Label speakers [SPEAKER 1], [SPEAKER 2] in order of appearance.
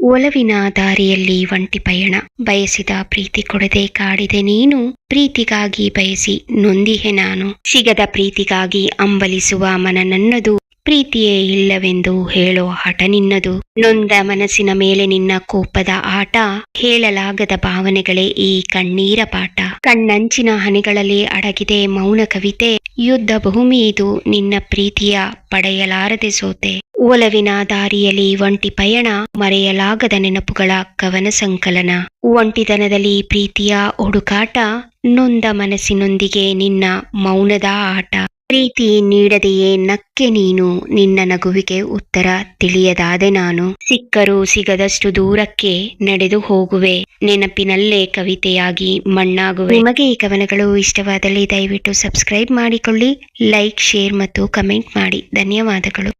[SPEAKER 1] ಒಲವಿನ ದಾರಿಯಲ್ಲಿ ಒಂಟಿ ಪಯಣ, ಬಯಸಿದ ಪ್ರೀತಿ ಕೊಡದೆ ಕಾಡಿದೆ ನೀನು, ಪ್ರೀತಿಗಾಗಿ ಬಯಸಿ ನೊಂದಿಹೆ ನಾನು. ಸಿಗದ ಪ್ರೀತಿಗಾಗಿ ಅಂಬಲಿಸುವ ಮನ ನನ್ನದು, ಪ್ರೀತಿಯೇ ಇಲ್ಲವೆಂದು ಹೇಳೋ ಹಠ ನಿನ್ನದು. ನೊಂದ ಮನಸ್ಸಿನ ಮೇಲೆ ನಿನ್ನ ಕೋಪದ ಆಟ, ಹೇಳಲಾಗದ ಭಾವನೆಗಳೇ ಈ ಕಣ್ಣೀರ ಪಾಠ. ಕಣ್ಣಂಚಿನ ಹನಿಗಳಲ್ಲಿ ಅಡಗಿದೆ ಮೌನ ಕವಿತೆ, ಯುದ್ಧ ಭೂಮಿ ಇದು ನಿನ್ನ ಪ್ರೀತಿಯ ಪಡೆಯಲಾರದೆ ಸೋತೆ. ಒಲವಿನ ದಾರಿಯಲ್ಲಿ ಒಂಟಿ ಪಯಣ, ಮರೆಯಲಾಗದ ನೆನಪುಗಳ ಕವನ ಸಂಕಲನ. ಒಂಟಿತನದಲ್ಲಿ ಪ್ರೀತಿಯ ಹುಡುಕಾಟ, ನೊಂದ ಮನಸ್ಸಿನೊಂದಿಗೆ ನಿನ್ನ ಮೌನದ ಆಟ. ಪ್ರೀತಿ ನೀಡದೆಯೇ ನಕ್ಕೆ ನೀನು, ನಿನ್ನ ನಗುವಿಗೆ ಉತ್ತರ ತಿಳಿಯದಾದೆ ನಾನು. ಸಿಕ್ಕರೂ ಸಿಗದಷ್ಟು ದೂರಕ್ಕೆ ನಡೆದು ಹೋಗುವೆ, ನೆನಪಿನಲ್ಲೇ ಕವಿತೆಯಾಗಿ ಮಣ್ಣಾಗುವೆ. ನಿಮಗೆ ಈ ಕವನಗಳು ಇಷ್ಟವಾದಲ್ಲಿ ದಯವಿಟ್ಟು ಸಬ್ಸ್ಕ್ರೈಬ್ ಮಾಡಿಕೊಳ್ಳಿ, ಲೈಕ್, ಶೇರ್ ಮತ್ತು ಕಮೆಂಟ್ ಮಾಡಿ. ಧನ್ಯವಾದಗಳು.